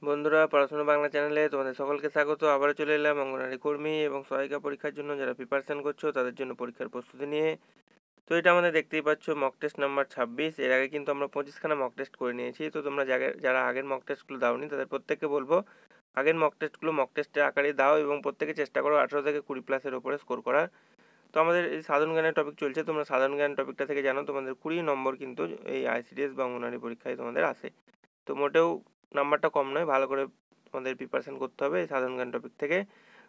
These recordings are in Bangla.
বন্ধুরা, পড়াশোনা বাংলা চ্যানেলে তোমাদের সকলকে স্বাগত। আবারও চলে এলাম অঙ্গনারী কর্মী এবং সহায়িকা পরীক্ষার জন্য যারা প্রিপারেশন করছো তাদের জন্য পরীক্ষার প্রস্তুতি নিয়ে। তো এটা আমাদের দেখতেই পাচ্ছ মক টেস্ট নাম্বার 26। এর আগে কিন্তু আমরা 25খানা মক টেস্ট করে নিয়েছি। তো তোমরা যারা আগের মক টেস্টগুলো দাওনি তাদের প্রত্যেককে বলবো আগের মক টেস্টগুলো মক টেস্টের আকারে দাও এবং প্রত্যেকে চেষ্টা করো 18 থেকে 20+ ওপরে স্কোর করার। তো আমাদের এই সাধারণ জ্ঞানের টপিক চলছে, তোমরা সাধারণ জ্ঞান টপিকটা থেকে জানো তোমাদের 20 নম্বর কিন্তু এই আইসিডিএস বা অঙ্গনারী পরীক্ষায় তোমাদের আসে। তো মোটেও নাম্বারটা কম নয়, ভালো করে তোমাদের প্রিপারেশন করতে হবে এই সাধারণ জ্ঞান টপিক থেকে।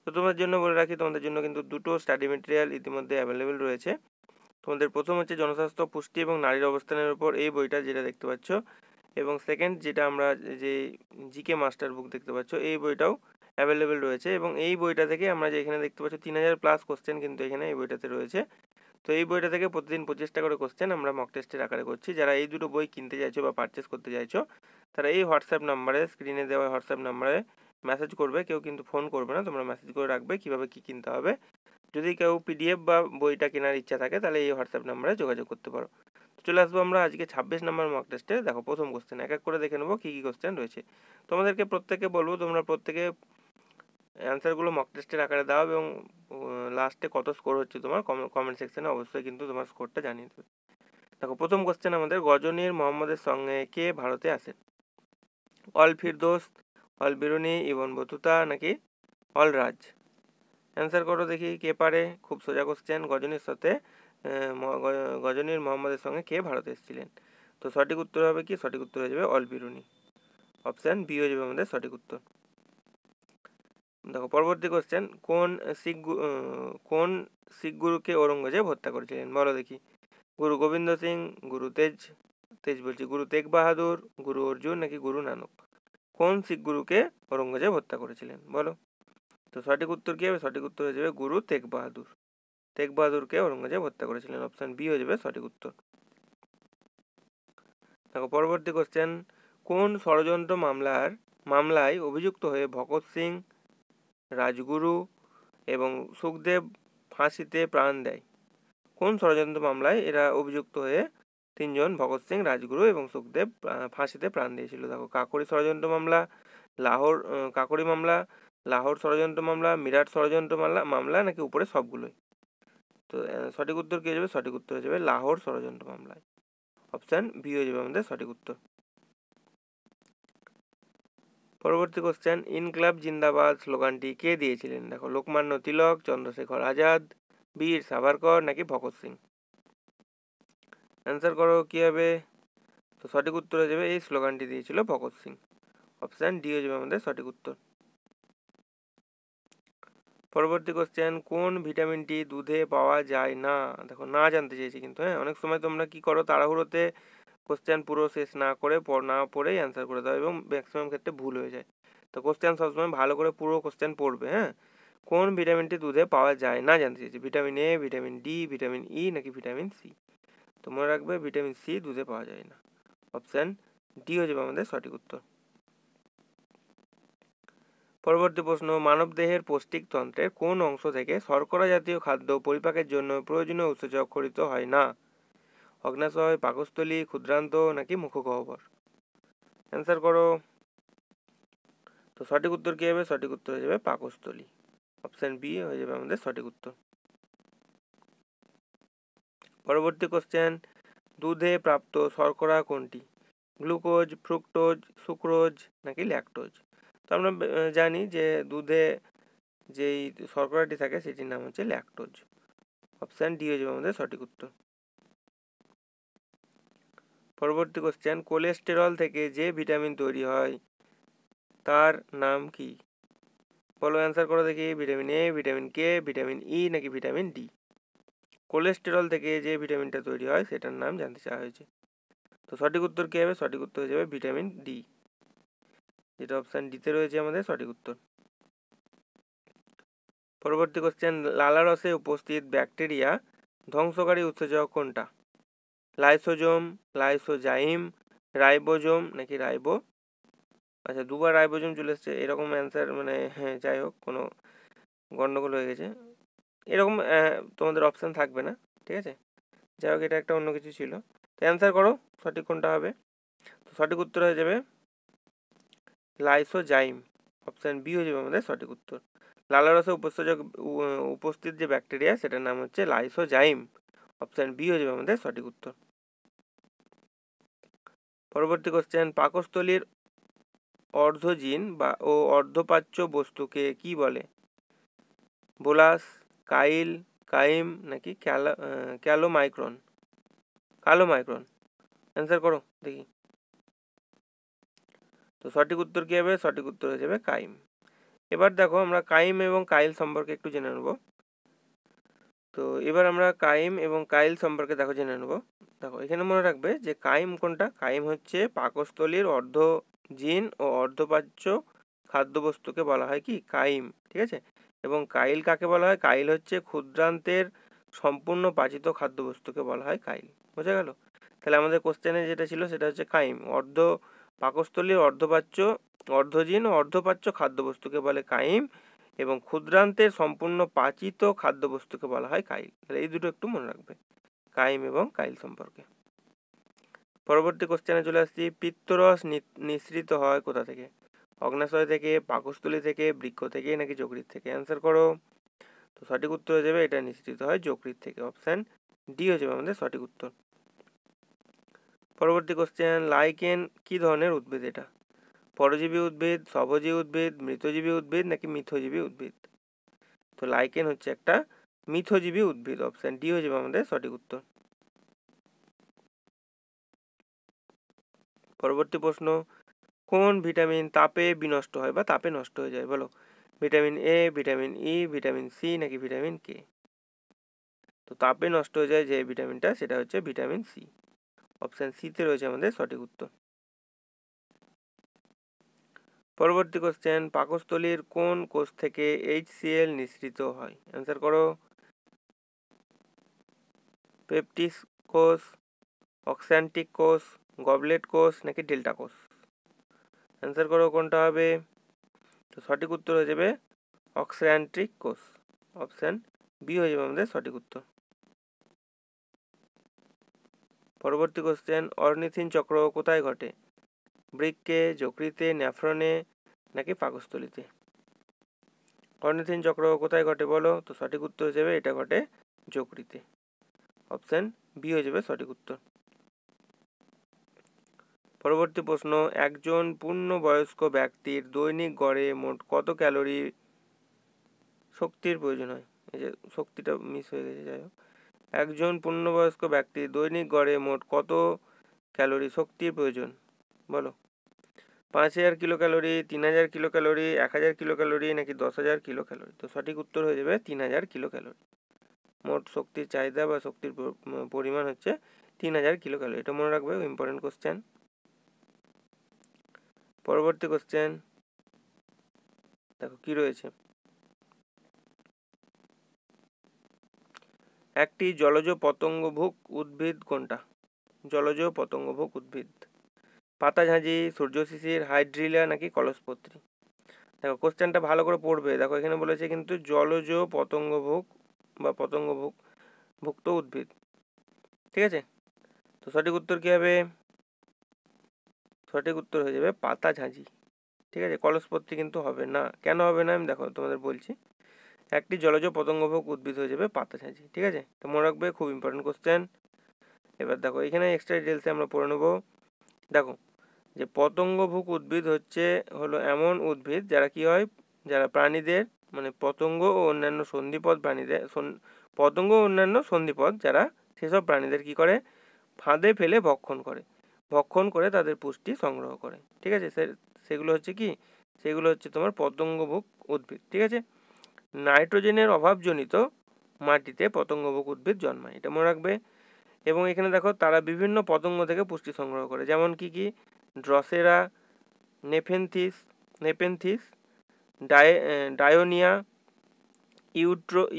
তো তোমাদের জন্য বলে রাখি, তোমাদের জন্য কিন্তু দুটো স্টাডি মেটেরিয়াল ইতিমধ্যে অ্যাভেলেবেল রয়েছে। তোমাদের প্রথম হচ্ছে জনস্বাস্থ্য, পুষ্টি এবং নারীর অবস্থানের উপর এই বইটা যেটা দেখতে পাচ্ছ, এবং সেকেন্ড যেটা আমরা যে জিকে মাস্টার বুক দেখতে পাচ্ছ এই বইটাও অ্যাভেলেবেল রয়েছে। এবং এই বইটা থেকে আমরা যে এখানে দেখতে পাচ্ছ 3000+ কোশ্চেন কিন্তু এখানে এই বইটাতে রয়েছে। তো এই বইটা থেকে প্রতিদিন 25টা করে কোশ্চেন আমরা মক টেস্টের আকারে করছি। যারা এই দুটো বই কিনতে চাইছো বা পারচেস করতে চাইছো তারা এই হোয়াটসঅ্যাপ নাম্বারে, স্ক্রিনে দেওয়া হোয়াটসঅ্যাপ নাম্বারে মেসেজ করবে। কেউ কিন্তু ফোন করবে না, তোমরা মেসেজ করে রাখবে কীভাবে কী কিনতে হবে। যদি কেউ পিডিএফ বা বইটা কেনার ইচ্ছা থাকে তাহলে এই হোয়াটসঅ্যাপ নাম্বারে যোগাযোগ করতে পারো। তো চলে আসবো আমরা আজকে 26 নম্বর মক টেস্টে। দেখো প্রথম কোশ্চেন এক এক করে দেখে নেবো কী কী কোশ্চেন রয়েছে। তোমাদেরকে প্রত্যেকে বলবো তোমরা প্রত্যেকে অ্যান্সারগুলো মক টেস্টের আকারে দাও এবং লাস্টে কত স্কোর হচ্ছে তোমার কমেন্ট সেকশনে অবশ্যই কিন্তু তোমার স্কোরটা জানিয়ে দেবে। দেখো প্রথম কোশ্চেন আমাদের, গজনীর মোহাম্মদের সঙ্গে কে ভারতে আসেন? Al Firdaus, Al Biruni, Ibn Battuta নাকি অল রাজ? অ্যান্সার করো দেখি কে পারে। খুব সোজা কোশ্চেন, গজনীর সাথে গজনীর মোহাম্মদের সঙ্গে কে ভারতে এসেছিলেন? তো সঠিক উত্তর হবে কি? সঠিক উত্তর হয়ে যাবে অল বিরুনি। অপশান বি হয়ে যাবে আমাদের সঠিক উত্তর। দেখো পরবর্তী কোশ্চেন, কোন শিখ গুরুকে ঔরঙ্গজেব হত্যা করেছিলেন? বলো দেখি। গুরু গোবিন্দ সিং, গুরু তেজ তেজ বলছি গুরু তেগ বাহাদুর, গুরু অর্জুন নাকি গুরু নানক? কোন শিখ গুরুকে ঔরঙ্গজেব হত্যা করেছিলেন বলো? তো সঠিক উত্তর কি হবে? সঠিক উত্তর হয়ে যাবে গুরু তেগ বাহাদুর। তেগ বাহাদুরকে ঔরঙ্গজেব হত্যা করেছিলেন। অপশন বি হয়ে যাবে সঠিক উত্তর। দেখো পরবর্তী কোশ্চেন, কোন ষড়যন্ত্র মামলায় অভিযুক্ত হয়ে ভগৎ সিং, রাজগুরু এবং সুখদেব ফাঁসিতে প্রাণ দেয়? কোন ষড়যন্ত্র মামলায় এরা অভিযুক্ত হয়ে তিনজন ভগৎ সিং, রাজগুরু এবং সুখদেব ফাঁসিতে প্রাণ দিয়েছিল? দেখো কাকরি ষড়যন্ত্র মামলা, কাকরি মামলা, লাহোর ষড়যন্ত্র মামলা, মিরাট ষড়যন্ত্র মামলা নাকি উপরে সবগুলোই? তো সঠিক উত্তর কি হয়ে যাবে? সঠিক উত্তর হয়ে যাবে লাহোর ষড়যন্ত্র মামলায়। অপশান বি হয়ে যাবে আমাদের সঠিক উত্তর। পরবর্তী কোশ্চেন, ইনকলাব জিন্দাবাদ স্লোগানটি কে দিয়েছিলেন? দেখো লোকমান্য তিলক, চন্দ্রশেখর আজাদ, বীর সাভারকর নাকি ভগৎ সিং? অ্যান্সার করো কি হবে? তো সঠিক উত্তর হয়ে যাবে এই স্লোগানটি দিয়েছিল ভগৎ সিং। অপশান ডি হয়ে যাবে আমাদের সঠিক উত্তর। পরবর্তী কোশ্চেন, কোন ভিটামিনটি দুধে পাওয়া যায় না? দেখো না জানতে চেয়েছি কিন্তু, হ্যাঁ অনেক সময় তোমরা কি করো তাড়াহুড়োতে কোশ্চেন পুরো শেষ না করে না পড়েই অ্যান্সার করে দাও এবং ম্যাক্সিমাম ক্ষেত্রে ভুল হয়ে যায়। তো কোশ্চেন সবসময় ভালো করে পুরো কোশ্চেন পড়বে। হ্যাঁ, কোন ভিটামিনটি দুধে পাওয়া যায় না জানতে চেয়েছি? Vitamin A, vitamin D, vitamin E নাকি ভিটামিন সি? তো মনে রাখবে ভিটামিন সি দুধে পাওয়া যায় না। অপশান ডি হয়ে যাবে আমাদের সঠিক উত্তর। পরবর্তী প্রশ্ন, মানবদেহের পৌষ্টিকতন্ত্রের কোন অংশ থেকে শর্করা জাতীয় খাদ্য পরিপাকের জন্য প্রয়োজনীয় উৎসেচক খরিত হয় না? অগ্নাশয়, পাকস্থলী, ক্ষুদ্রান্ত নাকি মুখগহ্বর? অ্যান্সার করো। তো সঠিক উত্তর কি হবে? সঠিক উত্তর হয়ে যাবে পাকস্থলী। অপশান বি হয়ে যাবে আমাদের সঠিক উত্তর। পরবর্তী কোশ্চেন, দুধে প্রাপ্ত শর্করা কোনটি? গ্লুকোজ, ফ্রুক্টোজ, সুক্রোজ নাকি ল্যাকটোজ? তো আমরা জানি যে দুধে যেই শর্করাটি থাকে সেটির নাম হচ্ছে ল্যাকটোজ। অপশান ডি হয়ে যাবে আমাদের সঠিক উত্তর। পরবর্তী কোশ্চেন, কোলেস্টেরল থেকে যে ভিটামিন তৈরি হয় তার নাম কি? বলো অ্যান্সার করো দেখি। Vitamin A, vitamin K, vitamin E নাকি ভিটামিন ডি? কোলেস্টেরল থেকে যে ভিটামিনটা তৈরি হয় সেটার নাম জানতে চাওয়া হয়েছে। তো সঠিক উত্তর কি হবে? সঠিক উত্তর হয়ে যাবে ভিটামিন ডি, যেটা অপশান ডিতে রয়েছে আমাদের সঠিক উত্তর। পরবর্তী কোশ্চেন, লালারসে উপস্থিত ব্যাকটেরিয়া ধ্বংসকারী উৎসেচক কোনটা? লাইসোজোম, লাইসোজাইম, রাইবোজোম নাকি রাইবো? আচ্ছা, দুবার রাইবোজোম চলে এসছে এরকম অ্যান্সার, মানে হ্যাঁ যাই হোক, কোনো গন্ডগোল হয়ে গেছে এরকম। তোমাদের অপশান থাকবে না, ঠিক আছে? যাই হোক, এটা একটা অন্য কিছু ছিল। তো অ্যান্সার করো সঠিক কোনটা হবে? তো সঠিক উত্তর হয়ে যাবে লাইসোজাইম, অপশান বি হয়ে যাবে আমাদের সঠিক উত্তর। লালারসে উপস্থিত যে ব্যাকটেরিয়া সেটার নাম হচ্ছে লাইসোজাইম, অপশান বি হয়ে যাবে আমাদের সঠিক উত্তর। পরবর্তী কোশ্চেন, পাকস্থলীর অর্ধজিন ও অর্ধপাচ্য বস্তুকে কি বলে? বোলাস, কাইল, কাইম নাকি ক্যালোমাইক্রন? কালোমাইক্রন, অ্যান্সার করো দেখি। তো সঠিক উত্তর কি হবে? সঠিক উত্তর হয়ে যাবে কাইম। এবার দেখো আমরা কাইম এবং কাইল সম্পর্কে একটু জেনে নেব। তো এবার আমরা কাইম এবং কাইল সম্পর্কে দেখো জেনে নেব। দেখো এখানে মনে রাখবে যে কাইম কোনটা? কাইম হচ্ছে পাকস্থলীর অর্ধজিন ও অর্ধপাচ্য খাদ্যবস্তুকে বলা হয় কি কাইম, ঠিক আছে। এবং কাইল কাকে বলা হয়? কাইল হচ্ছে ক্ষুদ্রান্তের সম্পূর্ণ পাচিত খাদ্যবস্তুকে বলা হয় কাইল। বোঝা গেল? তাহলে আমাদের কোশ্চেনে যেটা ছিল সেটা হচ্ছে কাইম, পাকস্থলীর অর্ধপাচ্য, অর্ধজিন ও অর্ধপাচ্য খাদ্যবস্তুকে বলে কাইম, এবং ক্ষুদ্রান্তের সম্পূর্ণ পাচিত খাদ্যবস্তুকে বলা হয় কাইল। তাহলে এই দুটো একটু মনে রাখবে, কাইম এবং কাইল সম্পর্কে। পরবর্তী কোশ্চেনে চলে আসছি, পিত্তরস নিঃসৃত হয় কোথা থেকে? অগ্নাশয় থেকে, পাকস্থলী থেকে, বৃক্ক থেকে নাকি যকৃৎ থেকে? অ্যান্সার করো। তো সঠিক উত্তর হয়ে যাবে এটা নিঃসৃত হয় যকৃৎ থেকে, অপশান ডি হয়ে যাবে আমাদের সঠিক উত্তর। পরবর্তী কোশ্চেন, লাইকেন কি ধরনের উদ্ভিদ? এটা পরজীবী উদ্ভিদ, স্বভোজী উদ্ভিদ, মৃতজীবী উদ্ভিদ নাকি মিথজীবী উদ্ভিদ? তো লাইকেন হচ্ছে একটা মিথজীবী উদ্ভিদ, অপশান ডি হয়ে যাবে আমাদের সঠিক উত্তর। পরবর্তী প্রশ্ন, কোন ভিটামিন তাপে বিনষ্ট হয় বা তাপে নষ্ট হয়ে যায়? বলো, vitamin A, vitamin E, vitamin C নাকি ভিটামিন কে? তো তাপে নষ্ট হয়ে যায় যে ভিটামিনটা সেটা হচ্ছে ভিটামিন সি, অপশান সিতে রয়েছে আমাদের সঠিক উত্তর। পরবর্তী কোশ্চেন, পাকস্থলীর কোন কোষ থেকে HCl নিঃসৃত হয়? অ্যান্সার করো। পেপটিস কোষ, অক্স্যান্টিক কোষ, গবলেট কোষ নাকি ডেল্টা কোষ? অ্যান্সার করো কোনটা হবে। তো সঠিক উত্তর হয়ে যাবে অক্স্যান্ট্রিক কোষ, অপশান বি হয়ে যাবে আমাদের সঠিক উত্তর। পরবর্তী কোশ্চেন, অর্নিথিন চক্র কোথায় ঘটে? বৃক্কে, যকৃতে, নেফ্রনে নাকি পাকস্থলীতে? অর্নিথিন চক্র কোথায় ঘটে বলো? তো সঠিক উত্তর হয়ে যাবে এটা ঘটে যকৃতে, অপশান বি হয়ে যাবে সঠিক উত্তর। পরবর্তী প্রশ্ন, একজন পূর্ণবয়স্ক ব্যক্তির দৈনিক গড়ে মোট কত ক্যালোরি শক্তির প্রয়োজন হয়? এই যে শক্তিটা মিস হয়ে গেছে, যাই হোক। একজন পূর্ণবয়স্ক ব্যক্তির দৈনিক গড়ে মোট কত ক্যালোরি শক্তির প্রয়োজন? বলো, 5000 kilo calorie, 3000 kilo calorie, 1000 kilo calorie নাকি 10,000 কিলো ক্যালোরি? তো সঠিক উত্তর হয়ে যাবে 3000 কিলো ক্যালোরি। মোট শক্তির চাহিদা বা শক্তির পরিমাণ হচ্ছে 3000 কিলো ক্যালোরি, এটা মনে রাখবে, ইম্পর্টেন্ট কোশ্চেন। পরবর্তী কোশ্চেন দেখো কি রয়েছে, একটি জলজ পতঙ্গভুক উদ্ভিদ কোনটা? জলজ পতঙ্গভুক উদ্ভিদ, পাতাঝাঁঝি, সূর্যশিশির, হাইড্রিলা নাকি কলসপত্রী? দেখো কোশ্চেনটা ভালো করে পড়বে। দেখো এখানে বলেছে কিন্তু জলজ পতঙ্গভুক বা ভুক্ত উদ্ভিদ, ঠিক আছে। তো সঠিক উত্তর কি হবে? সঠিক উত্তর হয়ে যাবে পাতাঝাঁঝি, ঠিক আছে। কলসপত্রী কিন্তু হবে না। কেন হবে না আমি দেখো তোমাদের বলছি। একটি জলজ পতঙ্গভুক উদ্ভিদ হয়ে যাবে পাতাঝাঁঝি, ঠিক আছে। তো মনে রাখবে, খুব ইম্পর্টেন্ট কোশ্চেন। এবার দেখো এখানে এক্সট্রা ডিটেলসে আমরা পড়ে নেবো। দেখো যে পতঙ্গভুক উদ্ভিদ হলো এমন উদ্ভিদ যারা কি হয়, যারা প্রাণীদের মানে পতঙ্গ ও অন্যান্য সন্ধিপদ প্রাণীদের, পতঙ্গ ও অন্যান্য সন্ধিপদ যারা সেসব প্রাণীদের কি করে, ফাঁদে ফেলে ভক্ষণ করে তাদের পুষ্টি সংগ্রহ করে, ঠিক আছে। সেগুলো হচ্ছে কি, সেগুলো হচ্ছে তোমার পতঙ্গভুক উদ্ভিদ, ঠিক আছে। নাইট্রোজেনের অভাবজনিত মাটিতে পতঙ্গভুক উদ্ভিদ জন্মায়, এটা মনে রাখবে। এবং এখানে দেখো তারা বিভিন্ন পতঙ্গ থেকে পুষ্টি সংগ্রহ করে, যেমন কি কি, ড্রসেরা, নেপেনথিস, ডায়োনিয়া,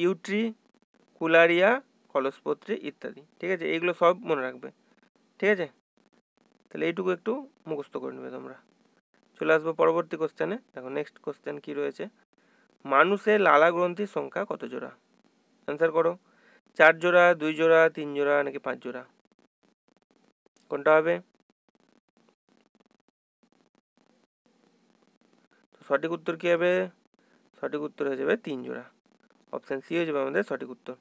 ইউট্রিকুলারিয়া, কলসপত্রী ইত্যাদি, ঠিক আছে। এইগুলো সব মনে রাখবে, ঠিক আছে। তাহলে এইটুকু একটু মুখস্থ করে নেবে তোমরা। চলে আসবো পরবর্তী কোশ্চেনে। দেখো নেক্সট কোশ্চেন কি রয়েছে, মানুষের লালা গ্রন্থির সংখ্যা কত জোড়া? অ্যান্সার করো। 4 জোড়া, 2 জোড়া, 3 জোড়া নাকি 5 জোড়া? কোনটা হবে? সঠিক উত্তর কী হবে? সঠিক উত্তর হয়ে যাবে 3 জোড়া। অপশান সি হয়ে যাবে আমাদের সঠিক উত্তর।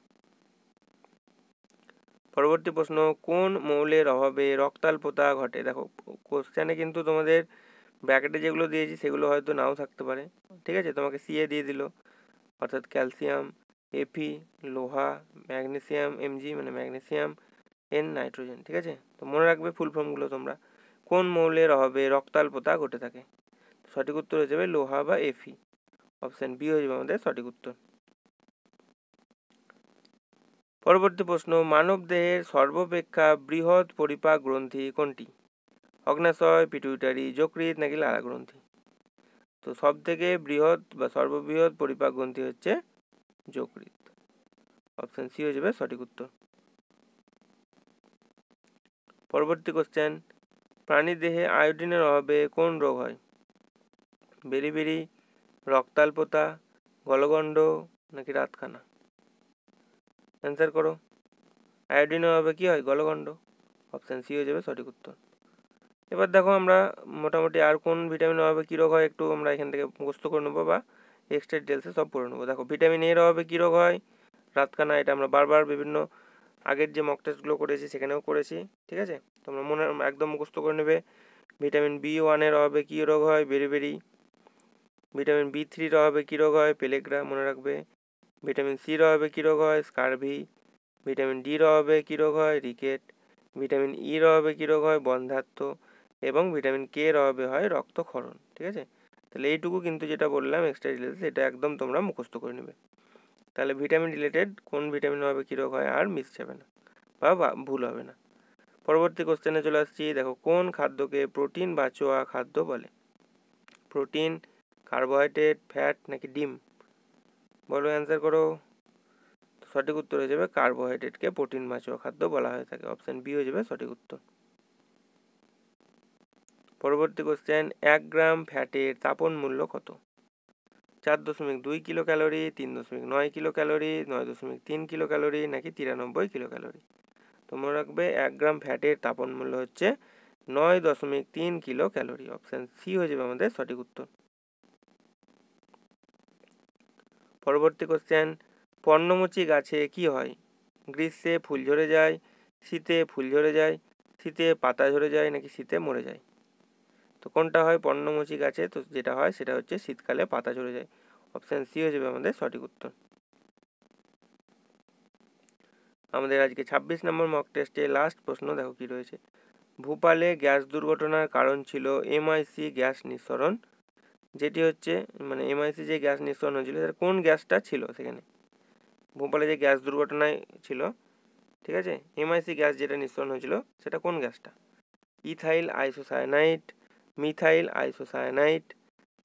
পরবর্তী প্রশ্ন, কোন মৌলের অভাবে রক্তাল্পতা ঘটে? দেখো কোশ্চেনে কিন্তু তোমাদের ব্র্যাকেটে যেগুলো দিয়েছি সেগুলো হয়তো নাও থাকতে পারে, ঠিক আছে? তোমাকে সিএ দিয়ে দিল, অর্থাৎ ক্যালসিয়াম, এফি লোহা, ম্যাগনেসিয়াম এমজি মানে ম্যাগনেসিয়াম, এন নাইট্রোজেন, ঠিক আছে? তো মনে রাখবে ফুল ফর্মগুলো তোমরা। কোন মৌলের অভাবে রক্তাল্পতা ঘটে থাকে? সঠিক উত্তর হয়ে যাবে লোহা বা এফি। অপশান বি হয়ে যাবে আমাদের সঠিক উত্তর। পরবর্তী প্রশ্ন, মানব দেহের সর্বাপেক্ষা বৃহৎ পরিপাক গ্রন্থি কোনটি? অগ্নাশয়, পিটুইটারি, যকৃৎ নাকি লালা গ্রন্থি? তো সব থেকে বৃহৎ বা সর্ববৃহৎ পরিপাক গ্রন্থি হচ্ছে যকৃৎ। অপশান সি হয়ে যাবে সঠিক উত্তর। পরবর্তী কোশ্চেন, প্রাণী দেহে আয়োডিনের অভাবে কোন রোগ হয়? বেরিবেরি, রক্তাল্পতা, গলগণ্ড নাকি রাতকানা? অ্যান্সার করো। আয়োডিনের অভাবে কী হয়? গলগণ্ড। অপশান সি হয়ে যাবে সঠিক উত্তর। এবার দেখো আমরা মোটামুটি আর কোন ভিটামিনের অভাবে কী রোগ হয় একটু আমরা এখান থেকে মুখস্থ করে নেবো বা এক্সট্রা ডিটেলসে সব পড়ে নেবো। দেখো ভিটামিন এর অভাবে কী রোগ হয়? রাতকানা। এটা আমরা বারবার বিভিন্ন আগের যে মক টেস্টগুলো করেছি সেখানেও করেছি, ঠিক আছে? তোমরা মনে একদম মুখস্থ করে নেবে। ভিটামিন বি1 এর অভাবে কী রোগ হয়? বেরিবেরি। ভিটামিন বি3-র অভাবে কী রোগ হয়? পেলেগ্রা, মনে রাখবে। ভিটামিন সির অভাবে কী রোগ হয়? স্কারভি। ভিটামিন ডির অভাবে কী রোগ হয়? রিকেট। ভিটামিন ইর অভাবে কী রোগ হয়? বন্ধ্যাত্ব। এবং ভিটামিন কে এর অভাবে হয় রক্তক্ষরণ, ঠিক আছে? তাহলে এইটুকু কিন্তু যেটা বললাম এক্সট্রা ডিটেলস, এটা একদম তোমরা মুখস্থ করে নেবে। তাহলে ভিটামিন রিলেটেড কোন ভিটামিনের অভাবে কী রোগ হয় আর মিস যাবে না বা ভুল হবে না। পরবর্তী কোশ্চেনে চলে আসছি। দেখো কোন খাদ্যকে প্রোটিন বাঁচোয়া খাদ্য বলে? প্রোটিন, কার্বোহাইড্রেট, ফ্যাট নাকি ডিম? বলো, অ্যান্সার করো। সঠিক উত্তর হয়ে যাবে কার্বোহাইড্রেটকে প্রোটিন বাঁচোয়া খাদ্য বলা হয়ে থাকে। অপশান বি হয়ে যাবে সঠিক উত্তর। পরবর্তী কোশ্চেন, 1 গ্রাম ফ্যাটের তাপন মূল্য কত? 4.2 kilo calorie, 3.9 kilo calorie, 9.3 kilo calorie নাকি 93 কিলো ক্যালোরি? তো মনে রাখবে 1 গ্রাম ফ্যাটের তাপন মূল্য হচ্ছে 9.3 কিলো ক্যালোরি। অপশান সি হয়ে যাবে আমাদের সঠিক উত্তর। পরবর্তী কোশ্চেন, পর্ণমোচী গাছে কি হয়? গ্রীষ্মে ফুল ঝরে যায়, শীতে ফুল ঝরে যায়, শীতে পাতা ঝরে যায় নাকি শীতে মরে যায়? তো কোনটা হয় পর্ণমোচী গাছে? তো যেটা হয় সেটা হচ্ছে শীতকালে পাতা ঝরে যায়। অপশান সি হয়ে যাবে আমাদের সঠিক উত্তর। আমাদের আজকে 26 নম্বর মক টেস্টে লাস্ট প্রশ্ন দেখো কি রয়েছে। ভোপালে গ্যাস দুর্ঘটনার কারণ ছিল এমআইসি গ্যাস নিঃসরণ, যেটি হচ্ছে মানে এমআইসি যে গ্যাস নিঃসরণ হয়েছিল সেটা কোন গ্যাসটা ছিল সেখানে? ভোপালে যে গ্যাস দুর্ঘটনায় ছিল, ঠিক আছে, এমআইসি গ্যাস যেটা নিঃসরণ হয়েছিল সেটা কোন গ্যাসটা? Ethyl isocyanate, methyl isocyanate,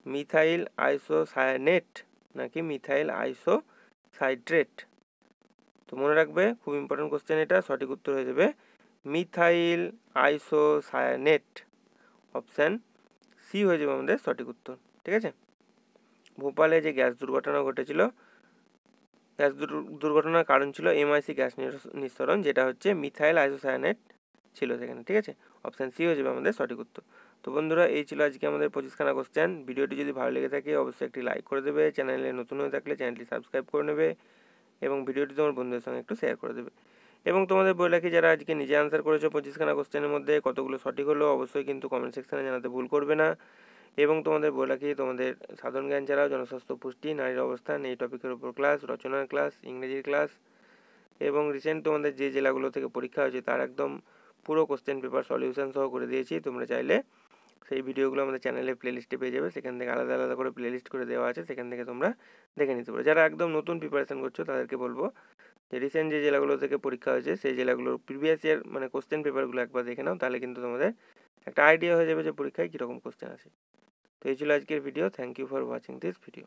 methyl isocyanate নাকি মিথাইল আইসোসাইট্রেট? তো মনে রাখবে খুব ইম্পর্টেন্ট কোশ্চেন এটা। সঠিক উত্তর হয়ে যাবে মিথাইল আইসোসায়ানেট। অপশান সি হয়ে যাবে আমাদের সঠিক উত্তর, ঠিক আছে? ভোপালে যে গ্যাস দুর্ঘটনা ঘটেছিল, গ্যাস দুর্ঘটনার কারণ ছিল এমআইসি গ্যাস নিঃসরণ, যেটা হচ্ছে মিথাইল আইসোসায়ানেট ছিল সেখানে, ঠিক আছে? অপশান সি হয়ে যাবে আমাদের সঠিক উত্তর। তো বন্ধুরা এই ছিল আজকে আমাদের 25খানা কোশ্চেন। ভিডিওটি যদি ভালো লেগে থাকে অবশ্যই একটি লাইক করে দেবে, চ্যানেলে নতুন হয়ে থাকলে চ্যানেলটি সাবস্ক্রাইব করে নেবে এবং ভিডিওটি তোমার বন্ধুদের সঙ্গে একটু শেয়ার করে দেবে। এবং তোমাদের বলে রাখি, যারা আজকে নিজে আনসার করেছো 25খানা কোশ্চেনের মধ্যে কতগুলো সঠিক হলো অবশ্যই কিন্তু কমেন্ট সেকশানে জানাতে ভুল করবে না। এবং তোমাদের বলে রাখি, তোমাদের সাধারণ জ্ঞান ছাড়াও জনস্বাস্থ্য, পুষ্টি, নারীর অবস্থান এই টপিকের উপর ক্লাস, রচনার ক্লাস, ইংরেজির ক্লাস এবং রিসেন্ট তোমাদের যে জেলাগুলো থেকে পরীক্ষা হয়েছে তার একদম পুরো কোশ্চেন পেপার সলিউশন সহ করে দিয়েছি। তোমরা চাইলে সেই ভিডিওগুলো আমাদের চ্যানেলে প্লেলিস্টে পেয়ে যাবে, সেখান থেকে আলাদা আলাদা করে প্লেলিস্ট করে দেওয়া আছে, সেখান থেকে তোমরা দেখে নিতে পারো। যারা একদম নতুন প্রিপারেশন করছো তাদেরকে বলবো যে রিসেন্ট যে জেলাগুলো থেকে পরীক্ষা হয়েছে সেই জেলাগুলোর প্রিভিয়াস ইয়ার মানে কোশ্চেন পেপারগুলো একবার দেখে নাও, তাহলে কিন্তু তোমাদের একটা আইডিয়া হয়ে যাবে যে পরীক্ষায় কীরকম কোশ্চেন আসে। তো এই ছিল আজকের video. Thank you for watching this video.